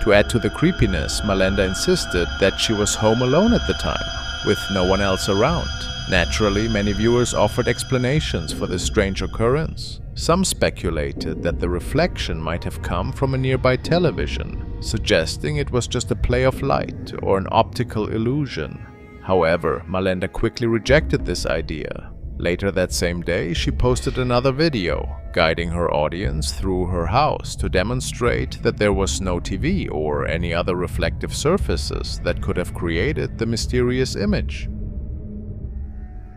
To add to the creepiness, Malenda insisted that she was home alone at the time, with no one else around. Naturally, many viewers offered explanations for this strange occurrence. Some speculated that the reflection might have come from a nearby television, suggesting it was just a play of light or an optical illusion. However, Malenda quickly rejected this idea. Later that same day, she posted another video, guiding her audience through her house to demonstrate that there was no TV or any other reflective surfaces that could have created the mysterious image.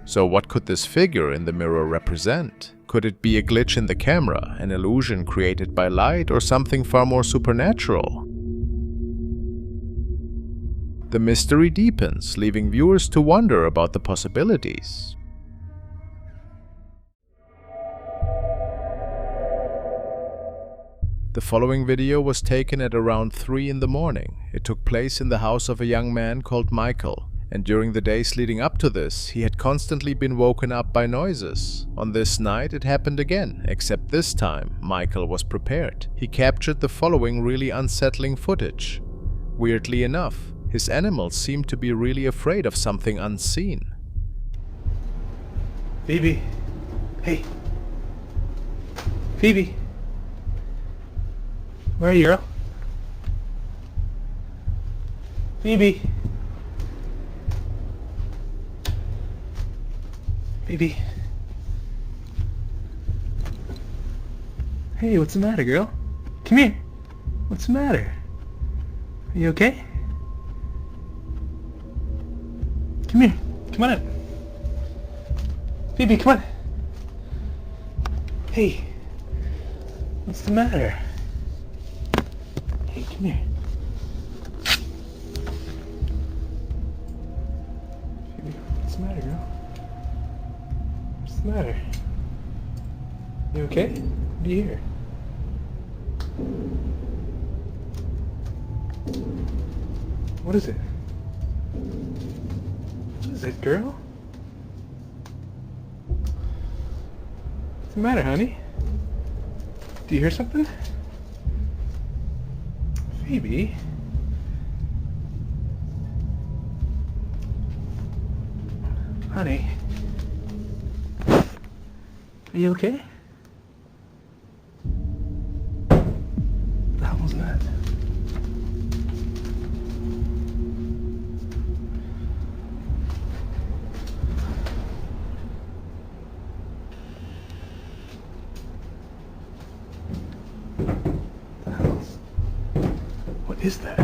So what could this figure in the mirror represent? Could it be a glitch in the camera, an illusion created by light, or something far more supernatural? The mystery deepens, leaving viewers to wonder about the possibilities. The following video was taken at around 3 in the morning. It took place in the house of a young man called Michael, and during the days leading up to this, he had constantly been woken up by noises. On this night, it happened again, except this time, Michael was prepared. He captured the following really unsettling footage. Weirdly enough, his animals seemed to be really afraid of something unseen. Phoebe! Hey! Phoebe! Where are you, girl? Phoebe! Phoebe! Hey, what's the matter, girl? Come here! What's the matter? Are you okay? Come here! Come on up! Phoebe, come on! Hey! What's the matter? Hey, come here. Phoebe, what's the matter, girl? What's the matter? You okay? What do you hear? What is it? What is it, girl? What's the matter, honey? Do you hear something? Phoebe? Honey? Are you okay? What the hell was that? What is that?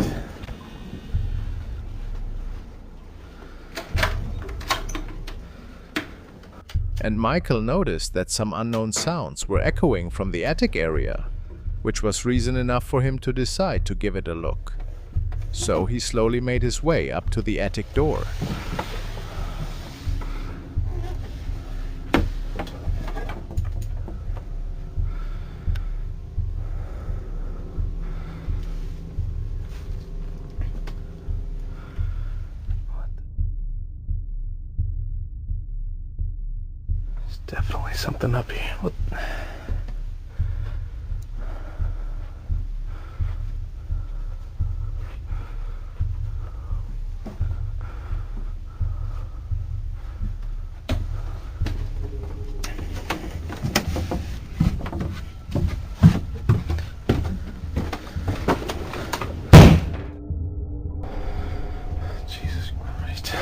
And Michael noticed that some unknown sounds were echoing from the attic area, which was reason enough for him to decide to give it a look. So he slowly made his way up to the attic door. Definitely something up here. What? Jesus Christ.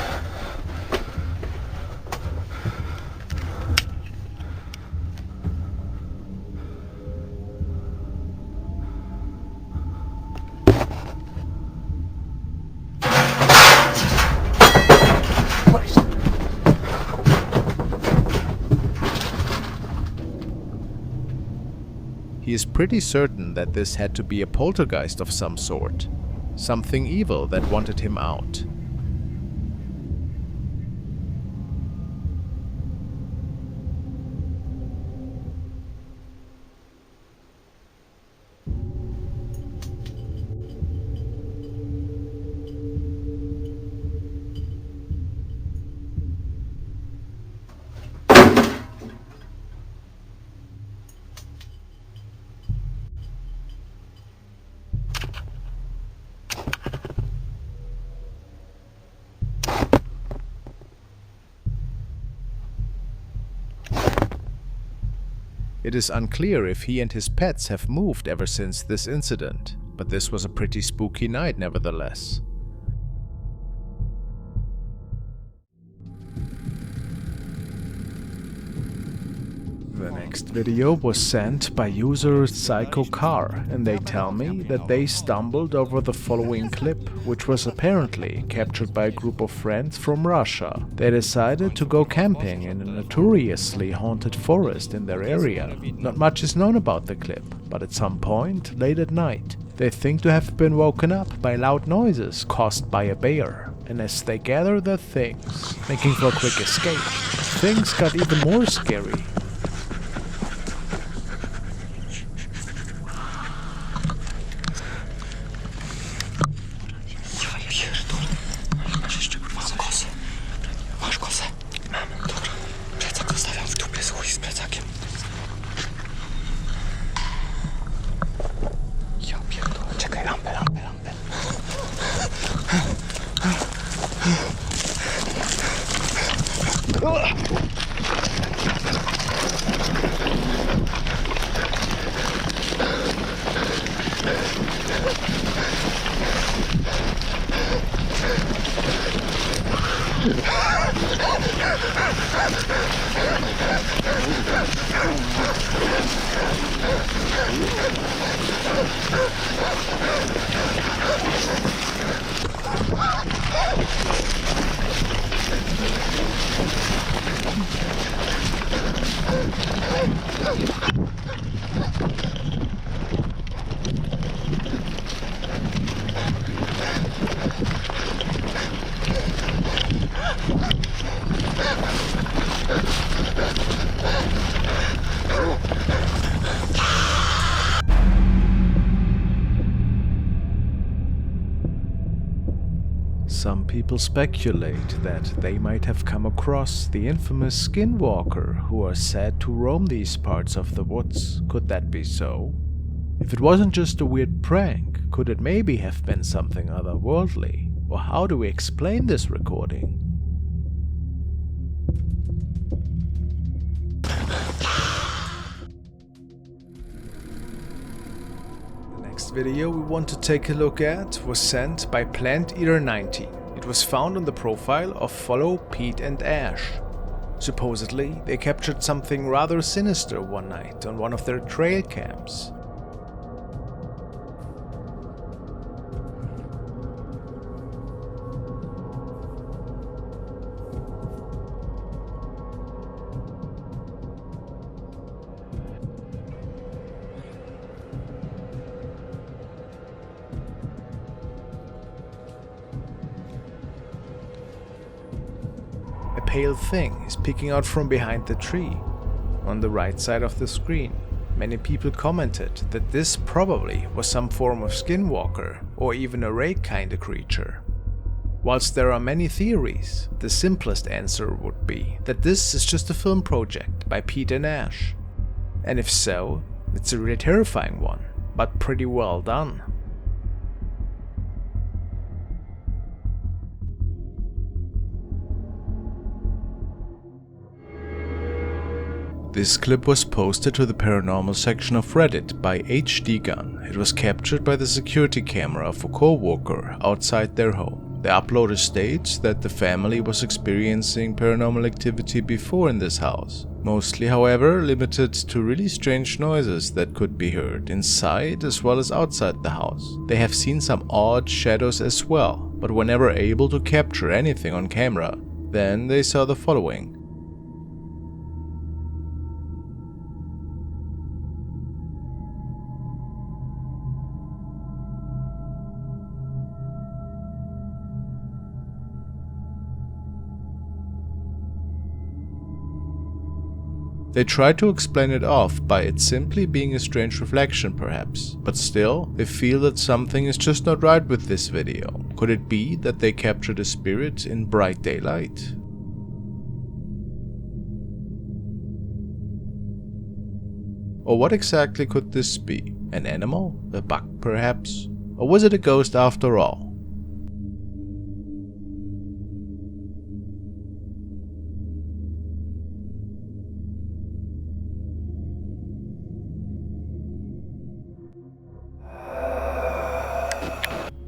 He is pretty certain that this had to be a poltergeist of some sort, something evil that wanted him out. It is unclear if he and his pets have moved ever since this incident, but this was a pretty spooky night nevertheless. The next video was sent by user Psycho Car, and they tell me that they stumbled over the following clip, which was apparently captured by a group of friends from Russia. They decided to go camping in a notoriously haunted forest in their area. Not much is known about the clip, but at some point late at night, they think to have been woken up by loud noises caused by a bear. And as they gather their things, making for a quick escape, things got even more scary. Some people speculate that they might have come across the infamous skinwalker who are said to roam these parts of the woods. Could that be so? If it wasn't just a weird prank, could it maybe have been something otherworldly? Or how do we explain this recording? The next video we want to take a look at was sent by Plant Eater 90. It was found on the profile of Follow Pete and Ash. Supposedly, they captured something rather sinister one night on one of their trail camps. A pale thing is peeking out from behind the tree. On the right side of the screen, many people commented that this probably was some form of skinwalker or even a rake kind of creature. Whilst there are many theories, the simplest answer would be that this is just a film project by Pete and Ash. And if so, it's a really terrifying one, but pretty well done. This clip was posted to the paranormal section of Reddit by HD Gun. It was captured by the security camera of a co-worker outside their home. The uploader states that the family was experiencing paranormal activity before in this house. Mostly, however, limited to really strange noises that could be heard inside as well as outside the house. They have seen some odd shadows as well, but were never able to capture anything on camera. Then they saw the following. They try to explain it off by it simply being a strange reflection perhaps, but still, they feel that something is just not right with this video. Could it be that they captured a spirit in bright daylight? Or what exactly could this be? An animal? A bug perhaps? Or was it a ghost after all?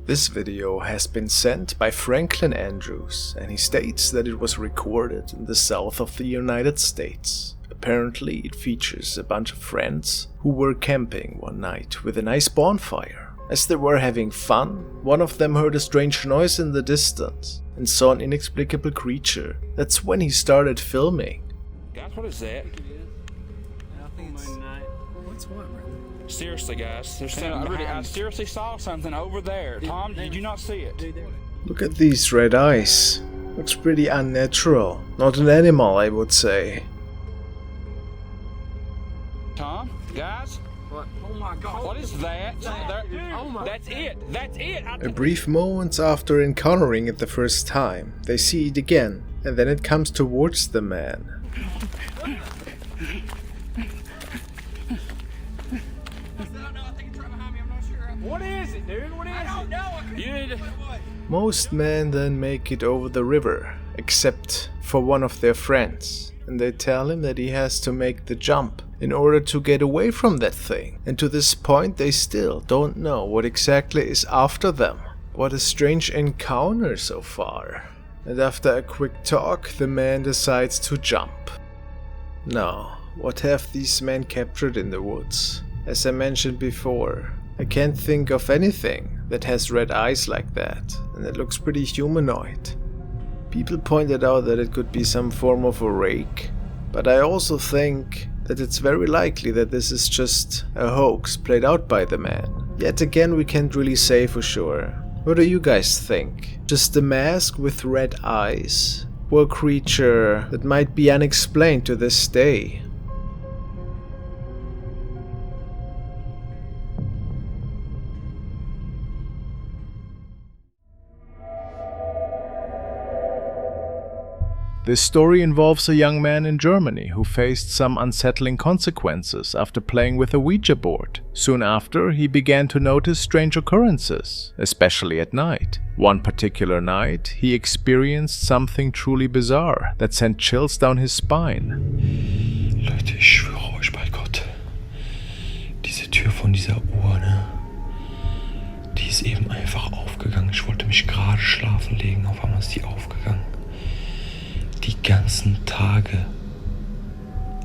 This video has been sent by Franklin Andrews, and he states that it was recorded in the south of the United States. Apparently it features a bunch of friends who were camping one night with a nice bonfire. As they were having fun, one of them heard a strange noise in the distance and saw an inexplicable creature. That's when he started filming. Guys, what is that? What's what, brother? Seriously, guys, there's something. I seriously saw something over there. Tom, did you not see it? Look at these red eyes. Looks pretty unnatural. Not an animal, I would say. Tom, guys, What? Oh my God! what is that? There- Oh my! That's it. That's it. A brief moment after encountering it the first time, they see it again, and then it comes towards the man. What is it, dude? What is it? I don't know. You need to... Most men then make it over the river, except for one of their friends, and they tell him that he has to make the jump in order to get away from that thing. And to this point they still don't know what exactly is after them. What a strange encounter so far. And after a quick talk, the man decides to jump. Now, what have these men captured in the woods? As I mentioned before, I can't think of anything that has red eyes like that, and it looks pretty humanoid. People pointed out that it could be some form of a rake, but I also think that it's very likely that this is just a hoax played out by the man. Yet again, we can't really say for sure. What do you guys think? Just a mask with red eyes? Or a creature that might be unexplained to this day? This story involves a young man in Germany who faced some unsettling consequences after playing with a Ouija board. Soon after, he began to notice strange occurrences, especially at night. One particular night, he experienced something truly bizarre that sent chills down his spine. Leute, ich schwöre euch bei Gott, diese Tür von dieser Uhr, ne? Die ist eben einfach aufgegangen. Ich wollte mich gerade schlafen legen, auf einmal ist die aufgegangen. Die ganzen Tage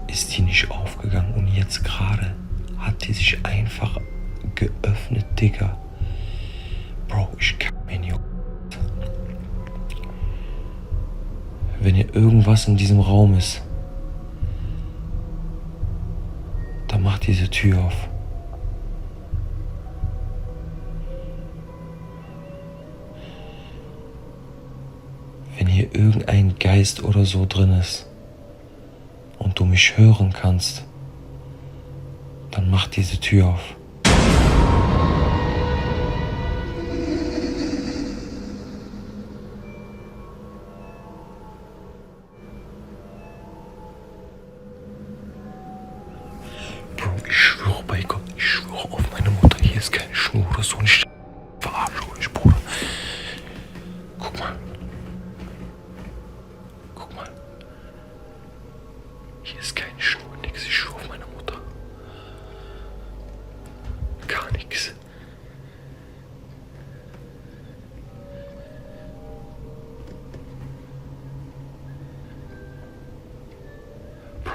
ist die nicht aufgegangen und jetzt gerade hat die sich einfach geöffnet, Digga. Bro, ich kann mir nicht. Wenn hier irgendwas in diesem Raum ist, dann macht diese Tür auf. Wenn hier irgendein Geist oder so drin ist und du mich hören kannst, dann mach diese Tür auf. Bro, ich schwöre bei Gott, ich schwöre auf meine Mutter, hier ist keine Schnur oder so. Ich verarsche euch, Bruder. Guck mal. Guck mal. Hier ist keine Schnur, nix. Ich schwöre auf meine Mutter. Gar nix. Bro.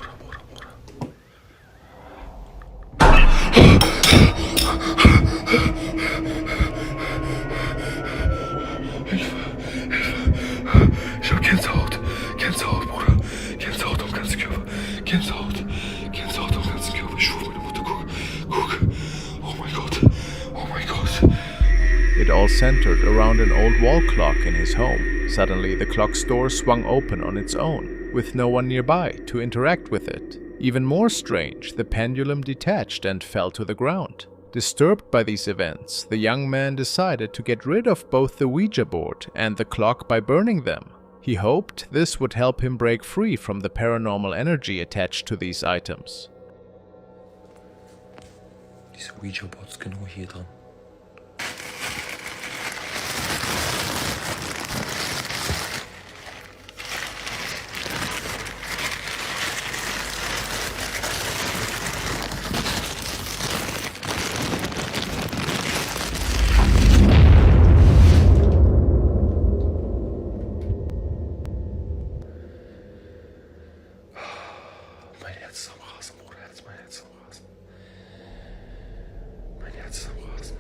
Bruder. Ich hab Gänsehaut, Bruder. Gänsehaut am ganzen Körper. Gänsehaut am ganzen Körper. Ich schwöre, meine Mutter, guck. Oh mein Gott. It all centered around an old wall clock in his home. Suddenly, the clock's door swung open on its own, with no one nearby to interact with it. Even more strange, the pendulum detached and fell to the ground. Disturbed by these events, the young man decided to get rid of both the Ouija board and the clock by burning them. He hoped this would help him break free from the paranormal energy attached to these items. Diese Ouija-Board ist genau hier dran. Herz ist am Rasen, Bruder. Mein Herz ist am Rasen. Mein Herz ist am Rasen.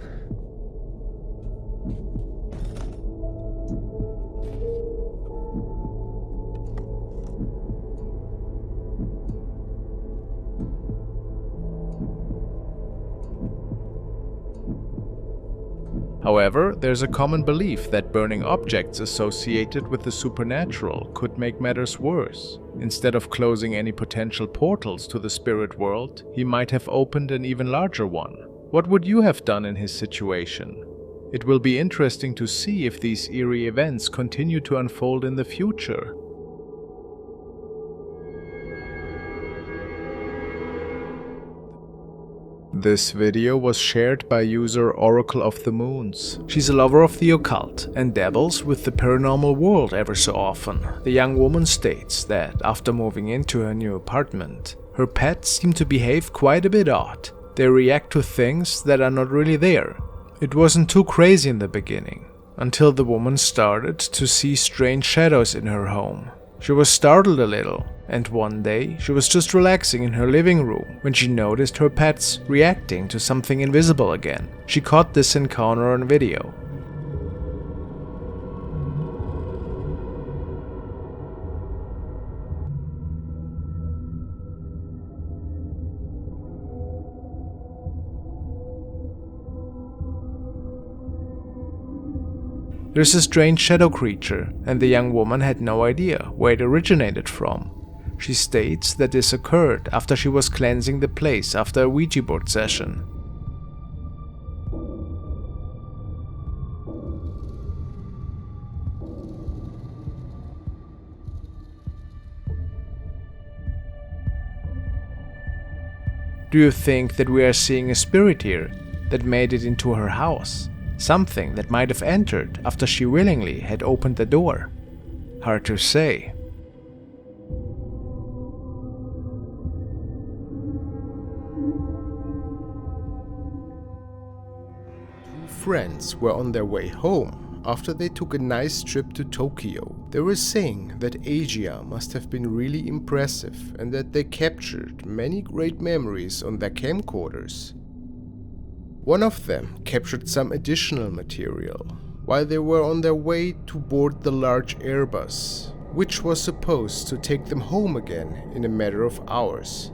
However, there's a common belief that burning objects associated with the supernatural could make matters worse. Instead of closing any potential portals to the spirit world, he might have opened an even larger one. What would you have done in his situation? It will be interesting to see if these eerie events continue to unfold in the future. This video was shared by user Oracle of the Moons. She's a lover of the occult and dabbles with the paranormal world ever so often. The young woman states that after moving into her new apartment, her pets seem to behave quite a bit odd. They react to things that are not really there. It wasn't too crazy in the beginning, until the woman started to see strange shadows in her home. She was startled a little, and one day she was just relaxing in her living room when she noticed her pets reacting to something invisible again. She caught this encounter on video. There's a strange shadow creature, and the young woman had no idea where it originated from. She states that this occurred after she was cleansing the place after a Ouija board session. Do you think that we are seeing a spirit here that made it into her house? Something that might have entered after she willingly had opened the door? Hard to say. Two friends were on their way home after they took a nice trip to Tokyo. They were saying that Asia must have been really impressive and that they captured many great memories on their camcorders. One of them captured some additional material while they were on their way to board the large Airbus, which was supposed to take them home again in a matter of hours.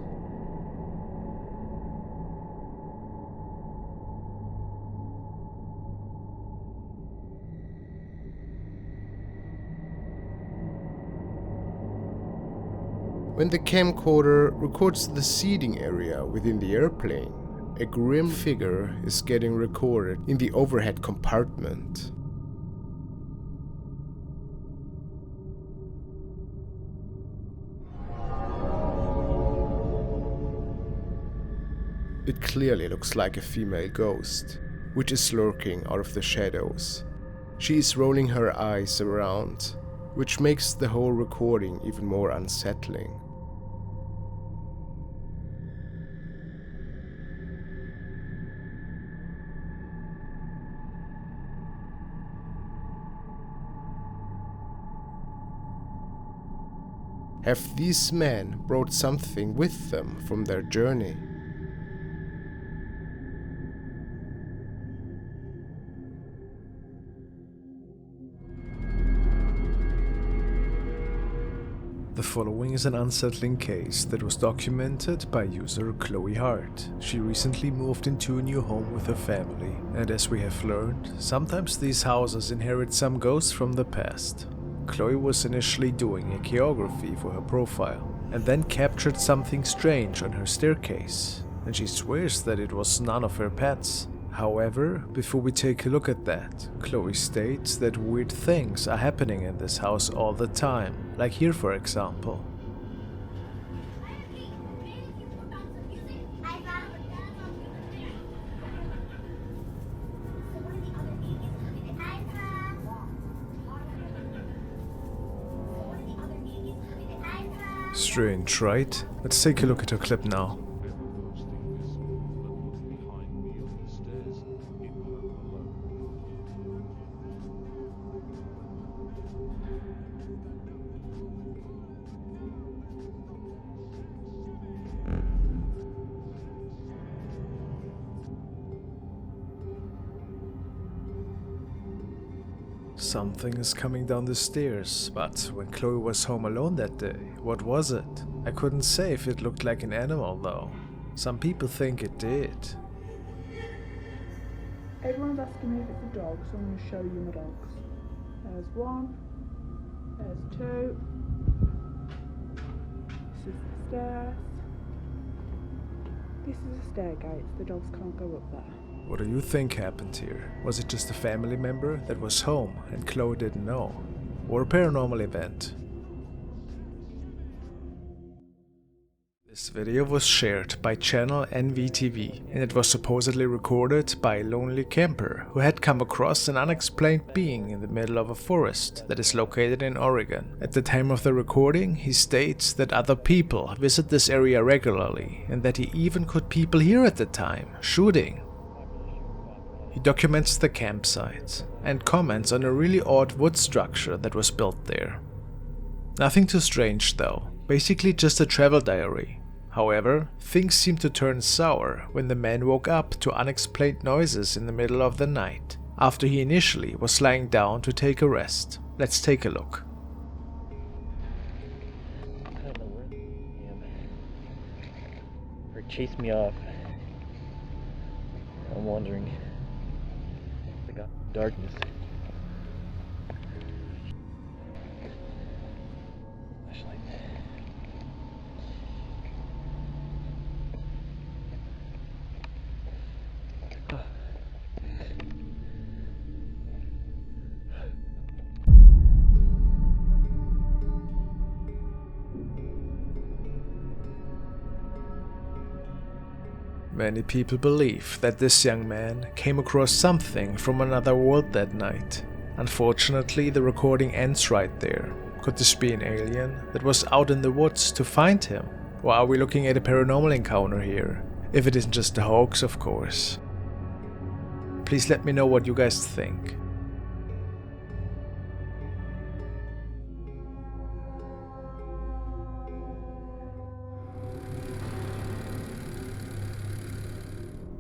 When the camcorder records the seating area within the airplane, a grim figure is getting recorded in the overhead compartment. It clearly looks like a female ghost, which is lurking out of the shadows. She is rolling her eyes around, which makes the whole recording even more unsettling. Have these men brought something with them from their journey? The following is an unsettling case that was documented by user Chloe Hart. She recently moved into a new home with her family, and as we have learned, sometimes these houses inherit some ghosts from the past. Chloe was initially doing a geography for her profile, and then captured something strange on her staircase, and she swears that it was none of her pets. However, before we take a look at that, Chloe states that weird things are happening in this house all the time, like here for example. Strange, right? Let's take a look at her clip now. Something is coming down the stairs, but when Chloe was home alone that day, what was it? I couldn't say if it looked like an animal though. Some people think it did. Everyone's asking me if it's a dog, so I'm going to show you my dogs. There's one, there's two, this is the stairs, this is a stairgate, the dogs can't go up there. What do you think happened here? Was it just a family member that was home and Chloe didn't know? Or a paranormal event? This video was shared by channel NVTV and it was supposedly recorded by a lonely camper who had come across an unexplained being in the middle of a forest that is located in Oregon. At the time of the recording, he states that other people visit this area regularly and that he even caught people here at the time, shooting. He documents the campsite and comments on a really odd wood structure that was built there. Nothing too strange though, basically just a travel diary. However, things seemed to turn sour when the man woke up to unexplained noises in the middle of the night, after he initially was lying down to take a rest. Let's take a look. I don't know where I am. Or chased me off. I'm wandering. I got darkness. Flashlight. Many people believe that this young man came across something from another world that night. Unfortunately, the recording ends right there. Could this be an alien that was out in the woods to find him? Or are we looking at a paranormal encounter here? If it isn't just a hoax, of course. Please let me know what you guys think.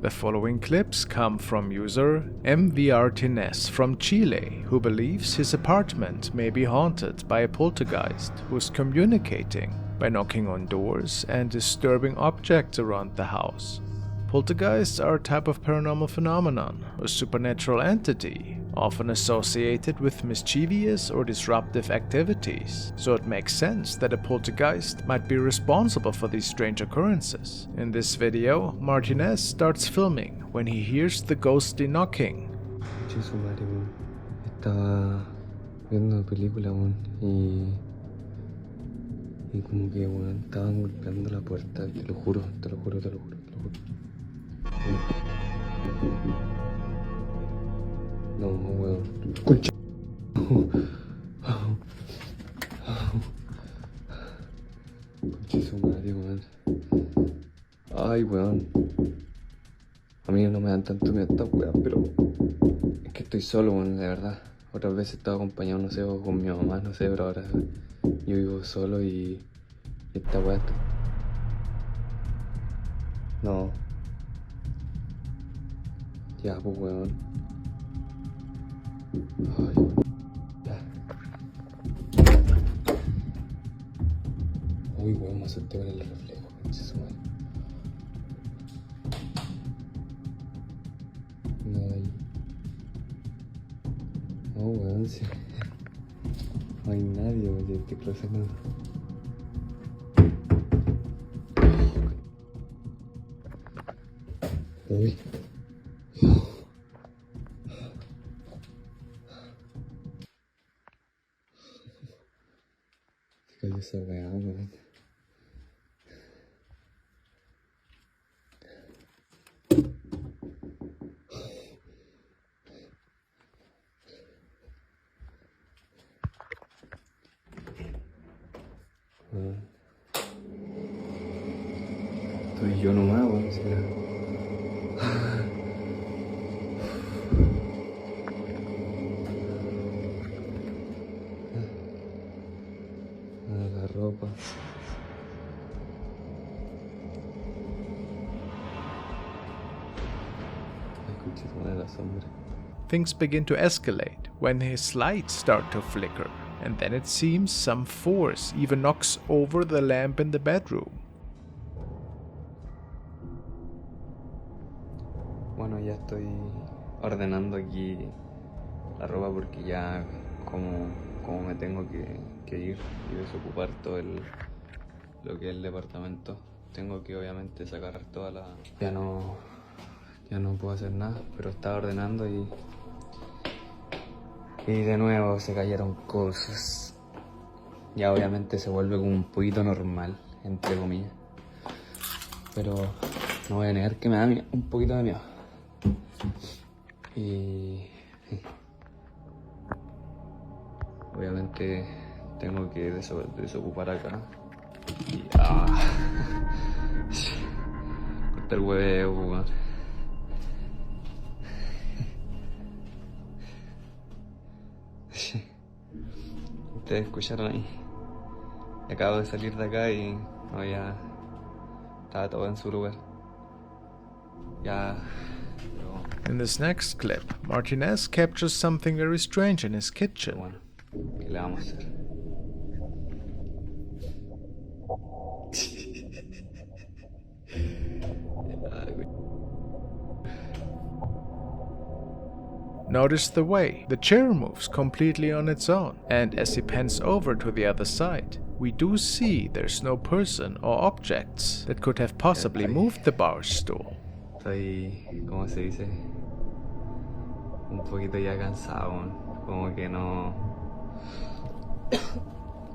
The following clips come from user MVRTNES from Chile, who believes his apartment may be haunted by a poltergeist who's communicating by knocking on doors and disturbing objects around the house. Poltergeists are a type of paranormal phenomenon, a supernatural entity, often associated with mischievous or disruptive activities, so it makes sense that a poltergeist might be responsible for these strange occurrences. In this video, Martinez starts filming when he hears the ghostly knocking. Che su madre, weón. Estaba viendo una película, weón, y como que, weón, estaban golpeando la puerta, te lo juro, te lo juro, te lo juro, te lo juro. No, weón. Concha. Concha su madre, weón. Ay, weón. A mí no me dan tanto miedo estas weas, pero es que estoy solo, weón, de verdad. Otras veces he estado acompañado, no sé, o con mi mamá, no sé, pero ahora yo vivo solo y esta wea está... No. Ya, pues, weón. Ay, ya. Uy, weón, me asusté con el reflejo, concha su madre. Nada ahí. No, weón, sí. No hay nadie, weón, estoy cruzando. Uy. Se cayó esa weá, weón. Estoy yo nomás, weón, será. La ropa. Ay, conchito, la sombra. Things begin to escalate when his lights start to flicker, and then it seems some force even knocks over the lamp in the bedroom. Bueno, ya estoy ordenando aquí la ropa porque ya como me tengo que ir y desocupar todo lo que es el departamento. Tengo que obviamente sacar toda la... Ya no puedo hacer nada, pero estaba ordenando y de nuevo se cayeron cosas. Ya obviamente se vuelve como un poquito normal, entre comillas. Pero no voy a negar que me da un poquito de miedo. Y obviamente tengo que desocupar acá. Y corta el huevo, weón. Ustedes escucharon ahí. Acabo de salir de acá y no, ya estaba todo en su lugar. Ya. In this next clip, Martinez captures something very strange in his kitchen. Bueno, ¿qué le vamos a hacer? Notice the way the chair moves completely on its own, and as he pans over to the other side, we do see there's no person or objects that could have possibly moved the bar stool. Estoy, ¿cómo se dice? Un poquito ya cansado, como que no...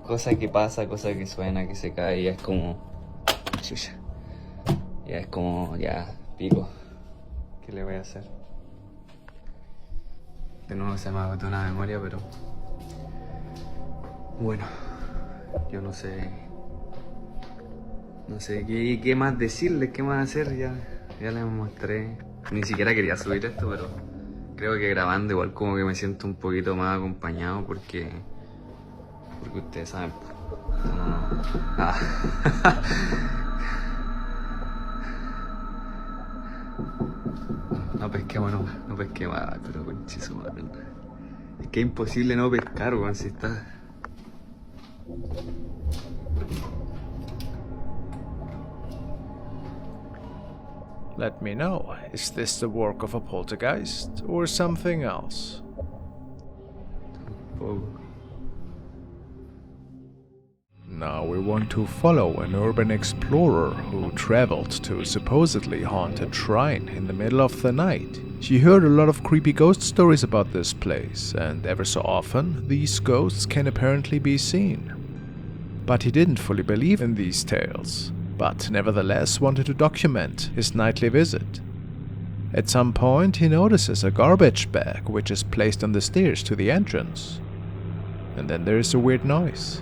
Cosa que pasa, cosa que suena, que se cae, ya es como... Chucha. Ya es como, ya, pico. ¿Qué le voy a hacer? De nuevo se me agotó una memoria, pero... Bueno, yo no sé... No sé qué más decirles, qué más hacer, ya les mostré. Ni siquiera quería subir esto, pero creo que grabando igual como que me siento un poquito más acompañado porque ustedes saben. No pesqué, bueno, no pesqué más, pero conchizo, man. Es que es imposible no pescar, weón, si está... Let me know, is this the work of a poltergeist or something else? Now we want to follow an urban explorer who traveled to a supposedly haunted shrine in the middle of the night. She heard a lot of creepy ghost stories about this place, and ever so often these ghosts can apparently be seen. But he didn't fully believe in these tales, but nevertheless wanted to document his nightly visit. At some point he notices a garbage bag which is placed on the stairs to the entrance. And then there is a weird noise.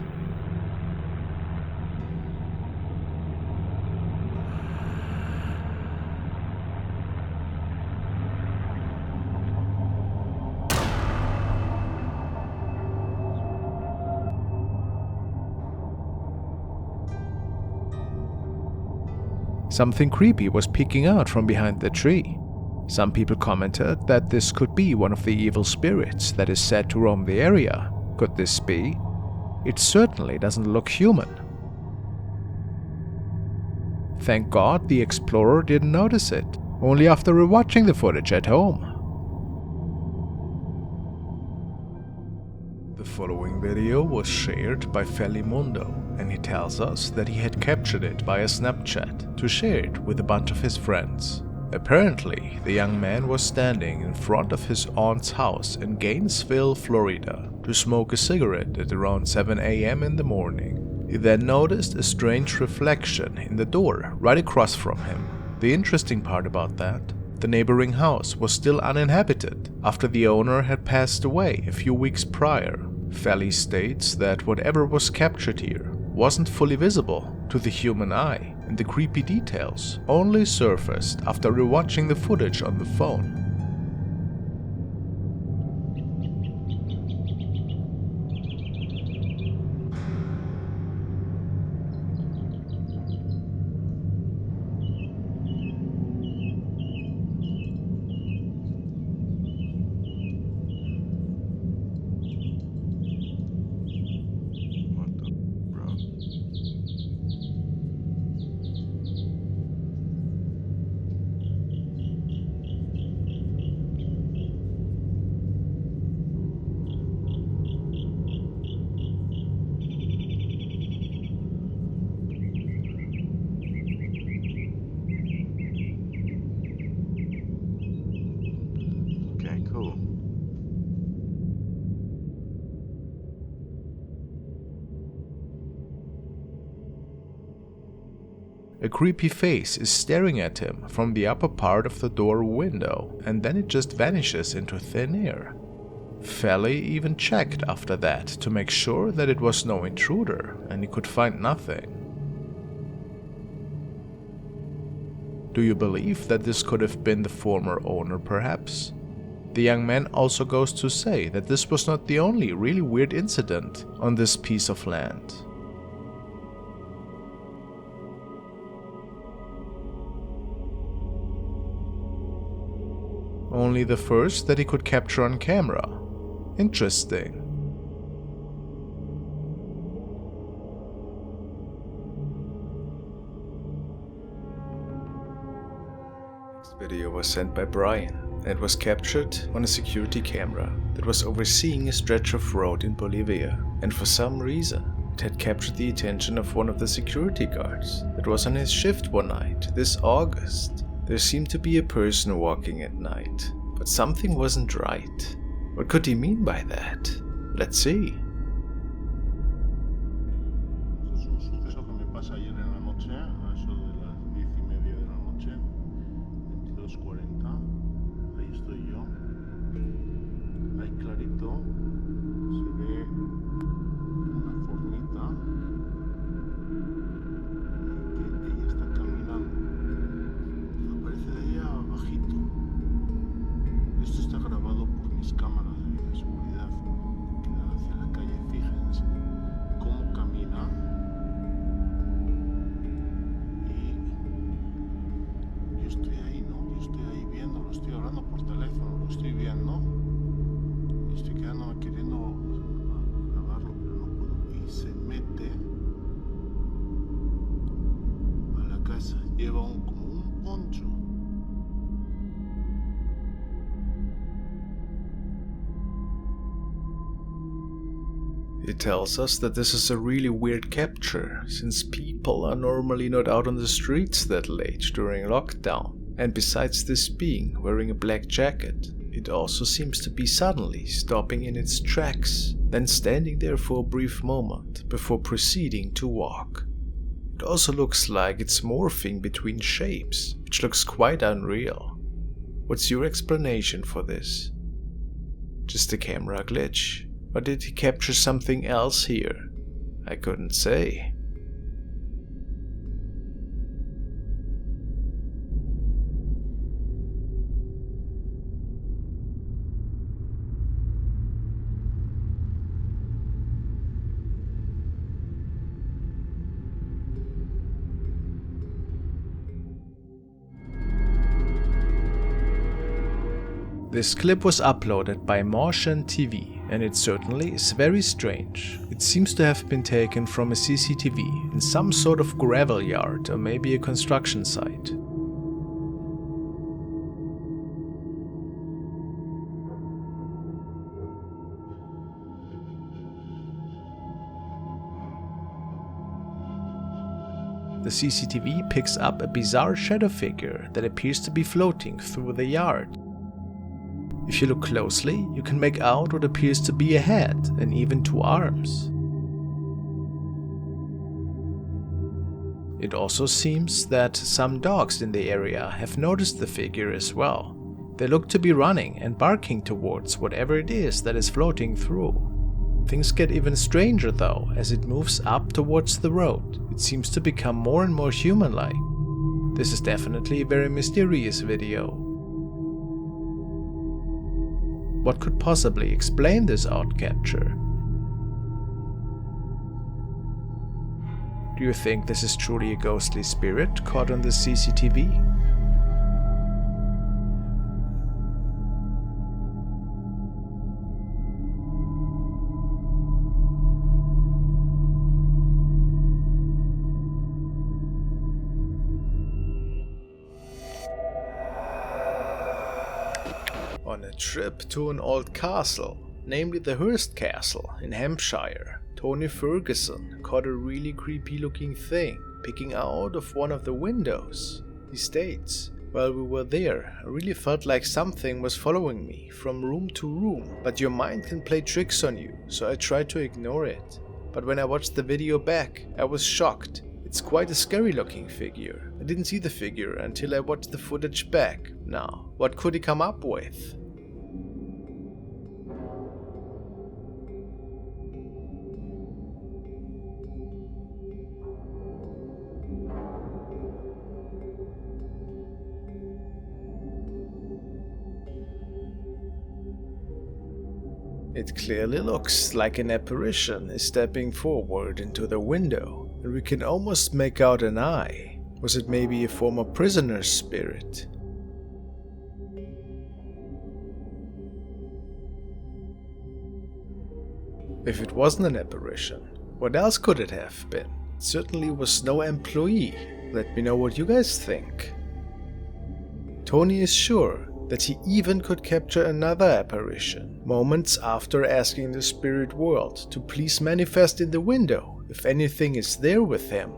Something creepy was peeking out from behind the tree. Some people commented that this could be one of the evil spirits that is said to roam the area. Could this be? It certainly doesn't look human. Thank God the explorer didn't notice it, only after rewatching the footage at home. The following video was shared by Felimundo, and he tells us that he had captured it via Snapchat to share it with a bunch of his friends. Apparently, the young man was standing in front of his aunt's house in Gainesville, Florida, to smoke a cigarette at around 7 a.m. in the morning. He then noticed a strange reflection in the door right across from him. The interesting part about that, the neighboring house was still uninhabited after the owner had passed away a few weeks prior. Felly states that whatever was captured here wasn't fully visible to the human eye, and the creepy details only surfaced after rewatching the footage on the phone. A creepy face is staring at him from the upper part of the door window, and then it just vanishes into thin air. Felly even checked after that to make sure that it was no intruder, and he could find nothing. Do you believe that this could have been the former owner, perhaps? The young man also goes to say that this was not the only really weird incident on this piece of land. Only the first that he could capture on camera. Interesting. This video was sent by Brian and was captured on a security camera that was overseeing a stretch of road in Bolivia, and for some reason it had captured the attention of one of the security guards that was on his shift one night this August. There seemed to be a person walking at night, but something wasn't right. What could he mean by that? Let's see. Es un suceso que me pasa ayer en la noche, a eso de las 10:30 de la noche, 22:40. Ahí estoy yo. Ahí clarito se ve una formita y que ella está caminando. Aparece de ella bajito. Esto está grabado por mis cámaras de videoseguridad que dan hacia la calle. Fíjense cómo camina. Y yo estoy ahí, ¿no? Yo estoy ahí viendo, lo estoy hablando por teléfono, lo estoy viendo. Y estoy quedándome queriendo grabarlo, pero no puedo. Y se mete a la casa. Lleva como un poncho. It tells us that this is a really weird capture, since people are normally not out on the streets that late during lockdown. And besides this being wearing a black jacket, it also seems to be suddenly stopping in its tracks, then standing there for a brief moment before proceeding to walk. It also looks like it's morphing between shapes, which looks quite unreal. What's your explanation for this? Just a camera glitch? Or did he capture something else here? I couldn't say. This clip was uploaded by FrostmareTV, and it certainly is very strange. It seems to have been taken from a CCTV in some sort of gravel yard or maybe a construction site. The CCTV picks up a bizarre shadow figure that appears to be floating through the yard. If you look closely, you can make out what appears to be a head and even two arms. It also seems that some dogs in the area have noticed the figure as well. They look to be running and barking towards whatever it is that is floating through. Things get even stranger though as it moves up towards the road. It seems to become more and more human-like. This is definitely a very mysterious video. What could possibly explain this odd capture? Do you think this is truly a ghostly spirit caught on the CCTV? On a trip to an old castle, namely the Hearst Castle in Hampshire, Tony Ferguson caught a really creepy looking thing peeking out of one of the windows. He states, "While we were there, I really felt like something was following me from room to room, but your mind can play tricks on you, so I tried to ignore it. But when I watched the video back, I was shocked. It's quite a scary looking figure. I didn't see the figure until I watched the footage back. Now, what could he come up with? It clearly looks like an apparition is stepping forward into the window, and we can almost make out an eye. Was it maybe a former prisoner's spirit? If it wasn't an apparition, what else could it have been? It certainly was no employee. Let me know what you guys think. Tony is sure that he even could capture another apparition, moments after asking the spirit world to please manifest in the window if anything is there with him.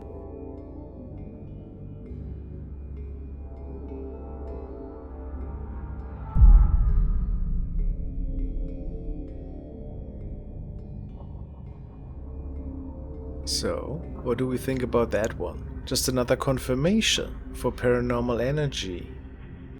So, what do we think about that one? Just another confirmation for paranormal energy